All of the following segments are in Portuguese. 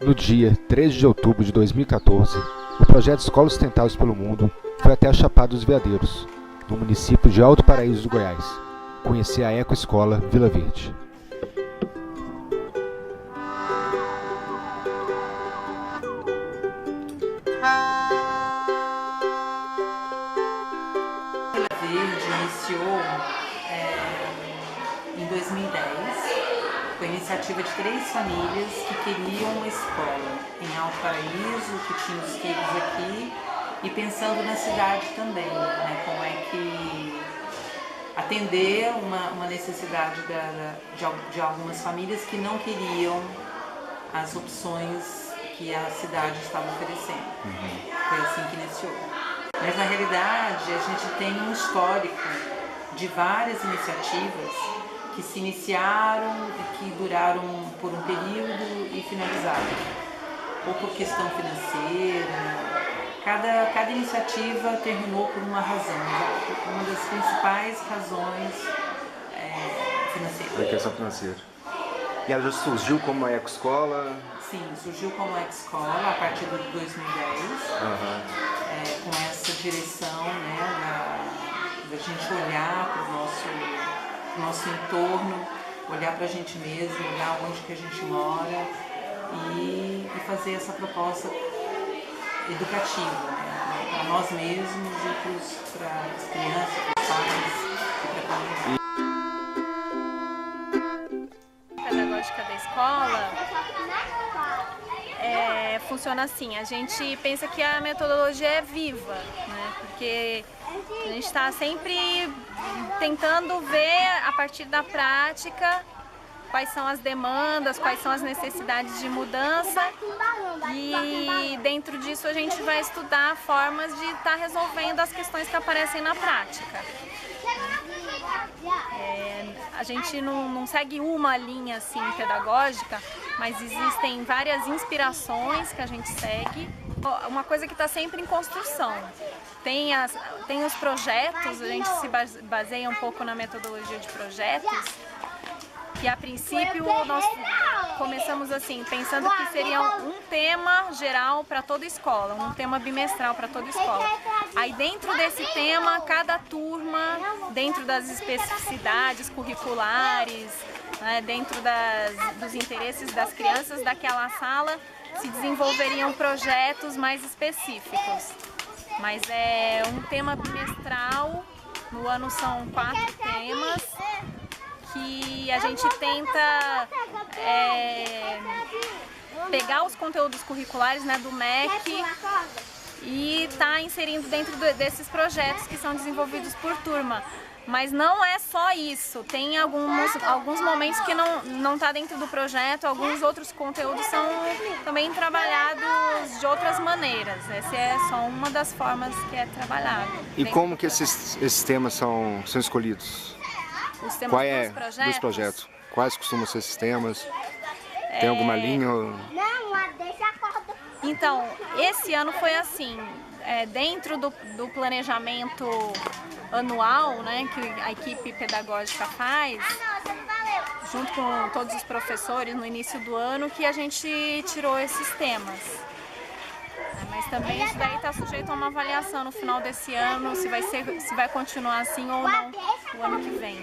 No dia 13 de outubro de 2014, o projeto Escolas Sustentáveis pelo Mundo foi até a Chapada dos Veadeiros, no município de Alto Paraíso do Goiás, conhecer a Ecoescola Vila Verde. Vila Verde iniciou em 2010, com a iniciativa de 3 famílias que queriam uma escola em Alto Paraíso, que tinha os filhos aqui, e pensando na cidade também, né, como é que atender uma necessidade de algumas famílias que não queriam as opções que a cidade estava oferecendo. Foi assim que iniciou. Mas na realidade a gente tem um histórico de várias iniciativas que se iniciaram e que duraram por um período e finalizaram, ou por questão financeira. Cada iniciativa terminou por uma razão, uma das principais razões financeiras. A questão financeira. E ela já surgiu como uma ecoescola? Sim, surgiu como ecoescola a partir de 2010, com essa direção, né, da gente olhar para o nosso entorno, olhar para a gente mesmo, olhar onde que a gente mora e fazer essa proposta educativa, né, para nós mesmos e para as crianças, para os pais e para a comunidade. A pedagógica da escola funciona assim, a gente pensa que a metodologia é viva, né, porque a gente está sempre tentando ver a partir da prática quais são as demandas, quais são as necessidades de mudança e dentro disso a gente vai estudar formas de estar resolvendo as questões que aparecem na prática. A gente não segue uma linha assim pedagógica, mas existem várias inspirações que a gente segue. Uma coisa que está sempre em construção. Tem os projetos, a gente se baseia um pouco na metodologia de projetos, que a princípio nós começamos assim, pensando que seria um tema geral para toda escola, um tema bimestral para toda escola. Aí dentro desse tema, cada turma, dentro das especificidades curriculares, né, dentro dos interesses das crianças daquela sala, se desenvolveriam projetos mais específicos. Mas é um tema bimestral, no ano são 4 temas, que a gente tenta pegar os conteúdos curriculares, né, do MEC e tá inserindo dentro desses projetos que são desenvolvidos por turma. Mas não é só isso, tem alguns momentos que não está dentro do projeto, alguns outros conteúdos são também trabalhados de outras maneiras. Essa é só uma das formas que é trabalhado. E como que esses temas são escolhidos? Os temas Qual é dos projetos? Quais costumam ser esses temas? Tem alguma linha? Então, esse ano foi assim, dentro do planejamento anual, né, que a equipe pedagógica faz, junto com todos os professores no início do ano, que a gente tirou esses temas. Mas também isso daí está sujeito a uma avaliação no final desse ano, se vai continuar assim ou não o ano que vem.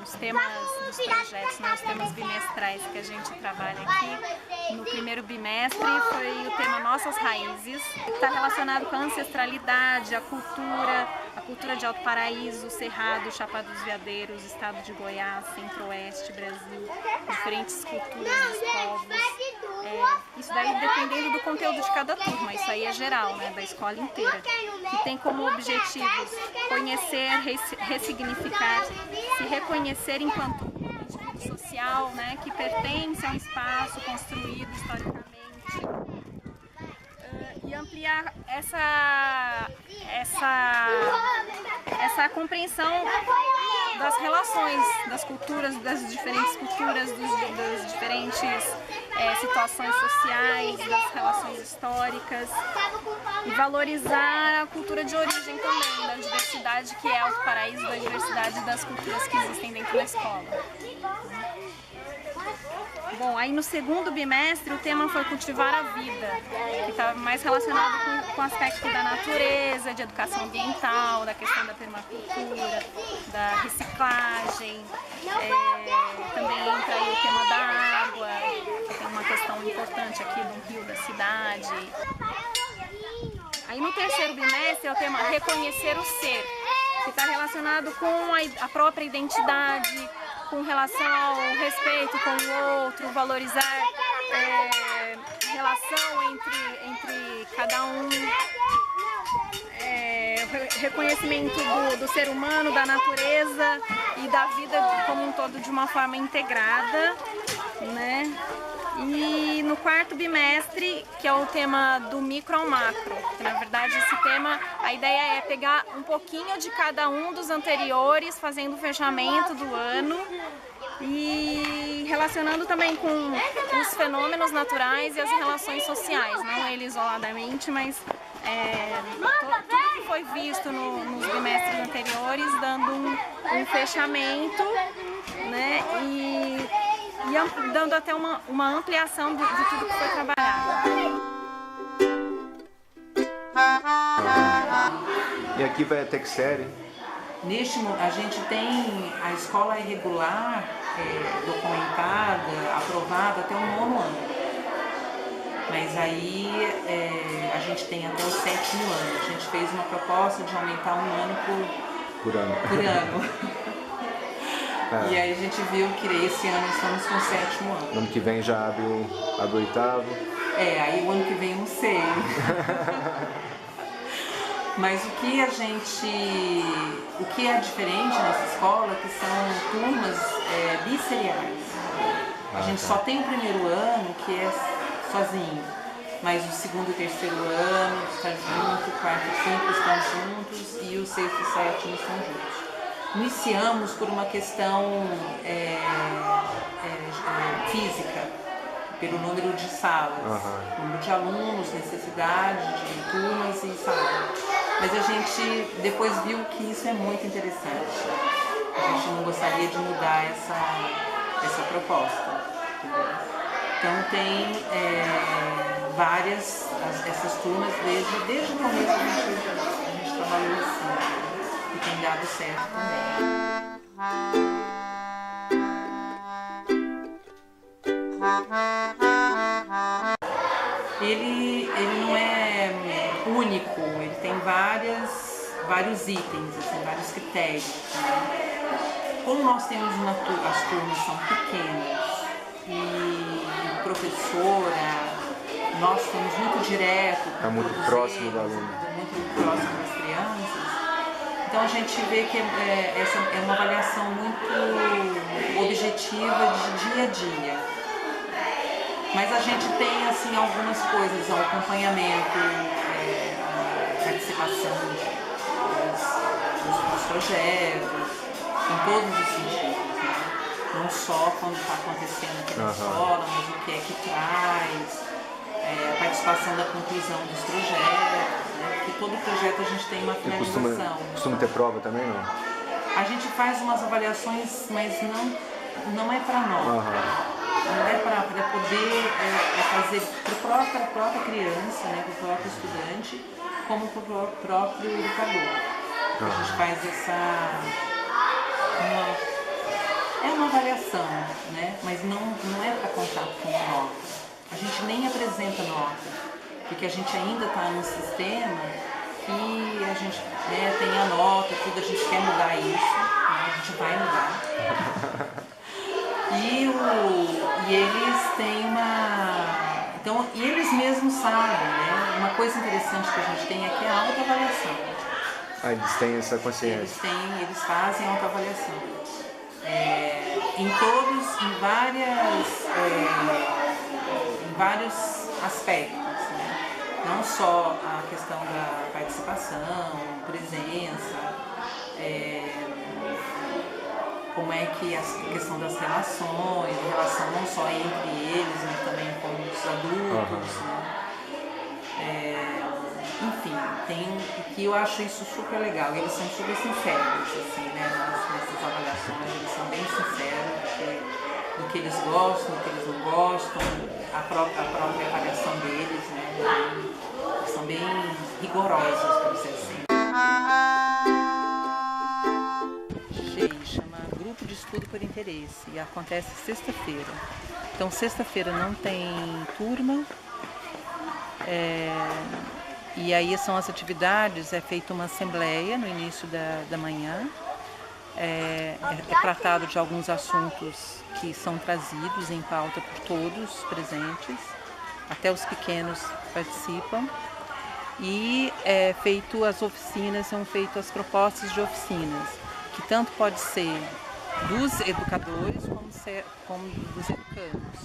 Os temas dos projetos, né, os temas bimestrais que a gente trabalha aqui, no primeiro bimestre foi o tema Nossas Raízes, que está relacionado com a ancestralidade, a cultura de Alto Paraíso, Cerrado, Chapada dos Veadeiros, estado de Goiás, Centro-Oeste, Brasil, diferentes culturas dos povos. Isso daí dependendo do conteúdo de cada turma, isso aí é geral, né, da escola inteira, que tem como objetivos conhecer, ressignificar, se reconhecer enquanto indivíduo social, né, que pertence a um espaço construído historicamente, e ampliar essa compreensão das relações das culturas, das diferentes culturas, das diferentes situações sociais, das relações históricas, e valorizar a cultura de origem também, da diversidade que é Alto Paraíso, da diversidade das culturas que existem dentro da escola. Bom, aí no segundo bimestre o tema foi cultivar a vida, que está mais relacionado com o aspecto da natureza, de educação ambiental, da questão da permacultura, da reciclagem. Também entra aí o tema da água, que tem uma questão importante aqui do rio da cidade. Aí no terceiro bimestre é o tema reconhecer o ser, que está relacionado com a própria identidade, com relação ao respeito com o outro, valorizar a relação entre cada um, reconhecimento do ser humano, da natureza e da vida como um todo de uma forma integrada, né? E no quarto bimestre, que é o tema do micro ao macro, que na verdade esse tema, a ideia é pegar um pouquinho de cada um dos anteriores, fazendo o fechamento do ano e relacionando também com os fenômenos naturais e as relações sociais, não ele isoladamente, mas tudo que foi visto nos bimestres anteriores, dando um fechamento, né? E dando até uma ampliação de tudo que foi trabalhado. E aqui vai até que série? A gente tem a escola irregular documentada, aprovada até o 9º ano. Mas aí a gente tem até o 7º ano. A gente fez uma proposta de aumentar um ano por ano. E aí a gente viu que esse ano estamos com o 7º ano. No ano que vem já abre o 8º. Aí o ano que vem eu não sei. Mas o que é diferente nessa escola que são turmas bisseriais. A gente só tem o 1º ano que é sozinho, mas o 2º e 3º ano está junto, o 4º e 5º estão juntos e o 6º e 7º estão juntos. Iniciamos por uma questão física, pelo número de salas, número de alunos, necessidade de turmas e salas. Mas a gente depois viu que isso é muito interessante. A gente não gostaria de mudar essa proposta. Entendeu? Então tem essas turmas, desde o começo a gente trabalhou assim. E tem dado certo também. Ele não é único, ele tem vários itens, assim, vários critérios. Né? Como nós temos as turmas são pequenas e o professor, nós estamos muito direto, muito próximo do aluno, muito próximo das crianças. Então a gente vê que essa é uma avaliação muito objetiva de dia a dia. Mas a gente tem assim, algumas coisas, o acompanhamento, a participação dos projetos, em todos os sentidos. Né? Não só quando está acontecendo aqui na escola, mas o que é que traz, a participação da conclusão dos projetos. Porque todo projeto a gente tem uma finalização. Costuma ter prova também, não? A gente faz umas avaliações, mas não é para nós. Não é para poder fazer para a própria criança, né, para o próprio estudante, como para o próprio educador. A gente faz uma avaliação, né, mas não é para contar com nota. A gente nem apresenta nota. Porque a gente ainda está num sistema que a gente tem a nota, tudo, a gente quer mudar isso, né? A gente vai mudar. E eles têm Então, e eles mesmos sabem, né? Uma coisa interessante que a gente tem aqui é a autoavaliação. Eles têm essa consciência. Eles fazem autoavaliação. Em vários aspectos. Não só a questão da participação, presença, como é que a questão das relações, a relação não só entre eles, mas também com os adultos, né? Enfim, o que eu acho isso super legal, eles são super sinceros, assim, né? Nessas avaliações, eles são bem sinceros do que eles gostam, o que eles não gostam, a própria avaliação deles, né? Eles são bem rigorosos, para dizer assim. Chama Grupo de Estudo por Interesse e acontece sexta-feira. Então, sexta-feira não tem turma, e aí são as atividades, é feita uma assembleia no início da manhã, é tratado de alguns assuntos que são trazidos em pauta por todos presentes, até os pequenos participam, e são feitas as propostas de oficinas, que tanto pode ser dos educadores como dos educandos.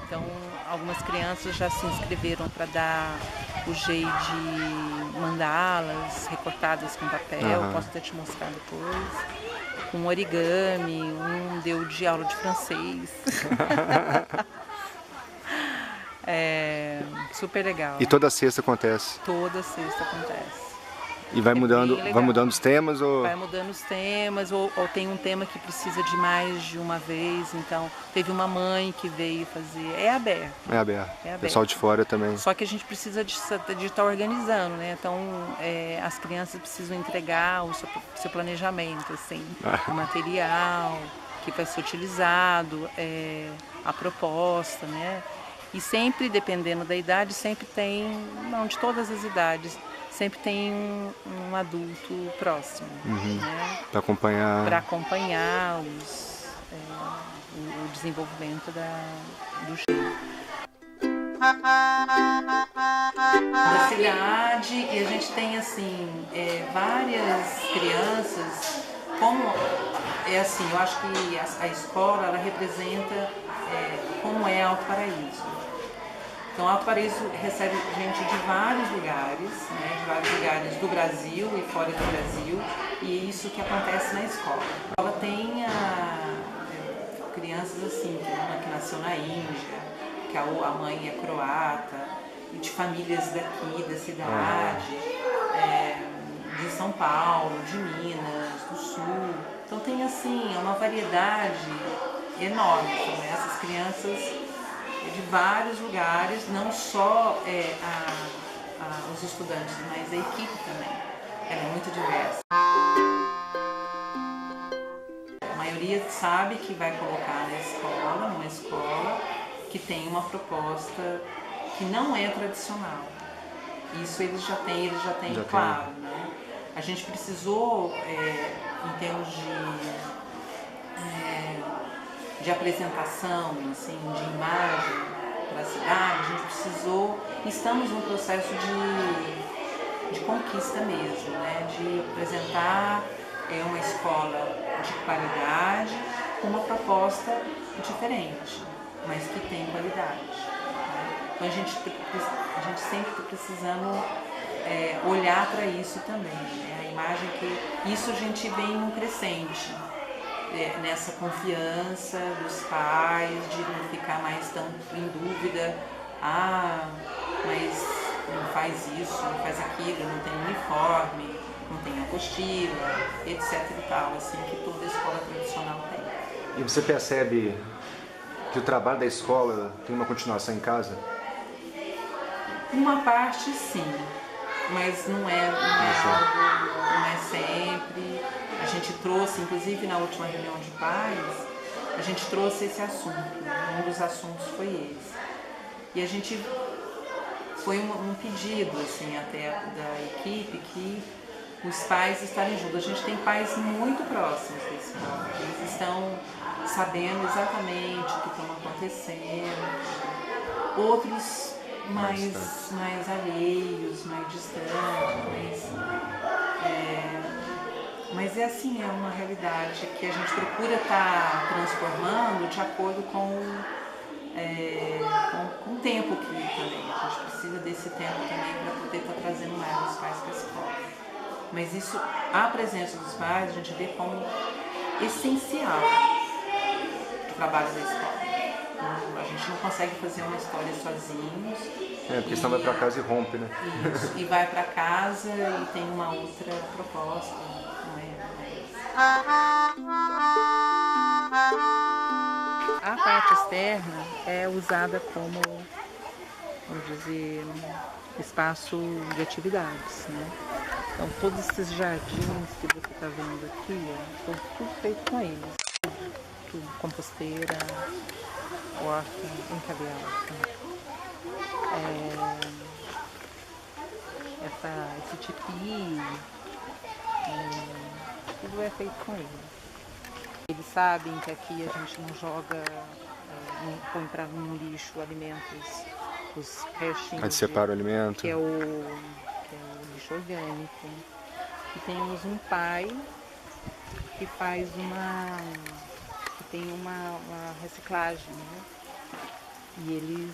Então, algumas crianças já se inscreveram para dar o jeito de mandá-las recortadas com papel, posso até te mostrar depois. Com origami, deu de aula de francês. Super legal. E toda sexta acontece? Toda sexta acontece. E vai mudando os temas? Vai mudando os temas, ou tem um tema que precisa de mais de uma vez, então teve uma mãe que veio fazer, é aberto. É aberto. Pessoal de fora também. Só que a gente precisa de estar organizando, né? Então as crianças precisam entregar o seu planejamento, assim, o material que vai ser utilizado, a proposta, né? E sempre, dependendo da idade, sempre tem, não de todas as idades, sempre tem um adulto próximo, né? Para acompanhar o desenvolvimento do show. Da cidade, e a gente tem assim várias crianças, assim, eu acho que a escola ela representa como é Alto Paraíso. Então, Alto Paraíso recebe gente de vários lugares, né, de vários lugares do Brasil e fora do Brasil, e é isso que acontece na escola. A escola tem crianças assim, uma que nasceu na Índia, que a mãe é croata, e de famílias daqui, da cidade, de São Paulo, de Minas, do Sul. Então tem assim, uma variedade enorme. Então, essas crianças de vários lugares, não só os estudantes, mas a equipe também. Ela é muito diversa. A maioria sabe que vai colocar numa escola que tem uma proposta que não é tradicional. Isso eles já têm claro, né? A gente precisou, em termos de apresentação, assim, de imagem para a cidade, a gente estamos num processo de conquista mesmo, né? De apresentar uma escola de qualidade com uma proposta diferente, mas que tem qualidade, né? Então a gente sempre está precisando olhar para isso também, né? A imagem isso a gente vem num crescente, nessa confiança dos pais, de não ficar mais tão em dúvida, mas não faz isso, não faz aquilo, não tem uniforme, não tem apostila, etc e tal, assim, que toda escola tradicional tem. E você percebe que o trabalho da escola tem uma continuação em casa? Uma parte sim, mas não é sempre. A gente trouxe, inclusive na última reunião de pais, a gente trouxe esse assunto, né? Um dos assuntos foi esse. E a gente foi um pedido assim, até da equipe que os pais estarem juntos. A gente tem pais muito próximos da escola, eles estão sabendo exatamente o que estão acontecendo. Outros mais alheios, mais distantes, mas é assim, é uma realidade que a gente procura estar transformando de acordo com o tempo que também. A gente precisa desse tempo também para poder estar trazendo mais os pais para a escola. Mas isso, a presença dos pais, a gente vê como essencial o trabalho da escola. A gente não consegue fazer uma história sozinhos. Porque senão vai para casa e rompe, né? Isso, e vai para casa e tem uma outra proposta. A parte externa é usada como, vamos dizer, espaço de atividades, né? Então todos esses jardins que você está vendo aqui, ó, foi tudo feito com eles. Tudo composteira, horta, encabeada. Esse tipi, tudo é feito com eles. Eles sabem que aqui a gente não joga, não põe no lixo alimentos, os restinhos. A gente separa o alimento. Que é o lixo orgânico. E temos um pai que faz que tem uma reciclagem, né? E ele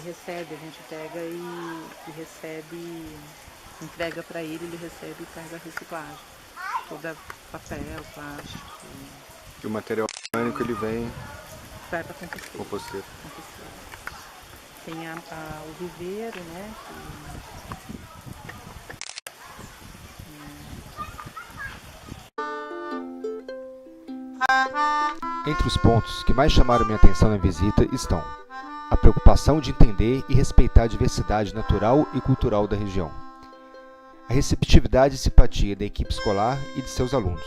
recebe, a gente pega e recebe, entrega para ele recebe e faz a reciclagem. Toda papel, plástico. E o material orgânico ele vem vai para composteira. composteira. Tem o viveiro, né? Entre os pontos que mais chamaram minha atenção na visita estão a preocupação de entender e respeitar a diversidade natural e cultural da região, a receptividade e simpatia da equipe escolar e de seus alunos.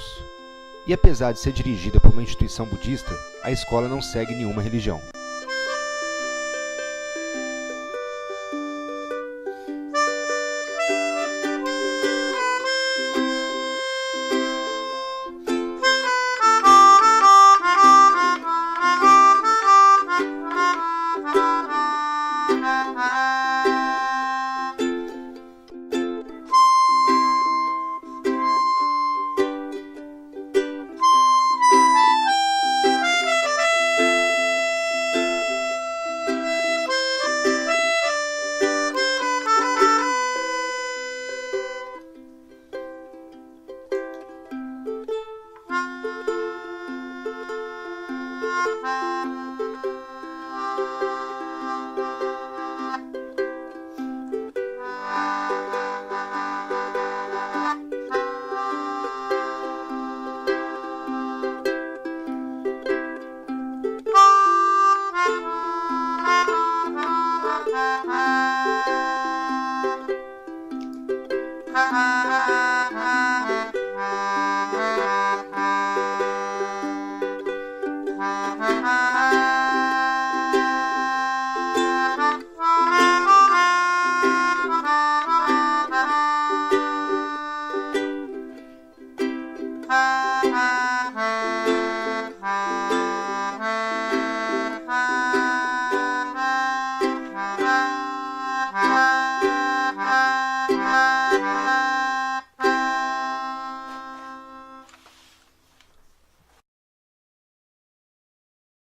E apesar de ser dirigida por uma instituição budista, a escola não segue nenhuma religião.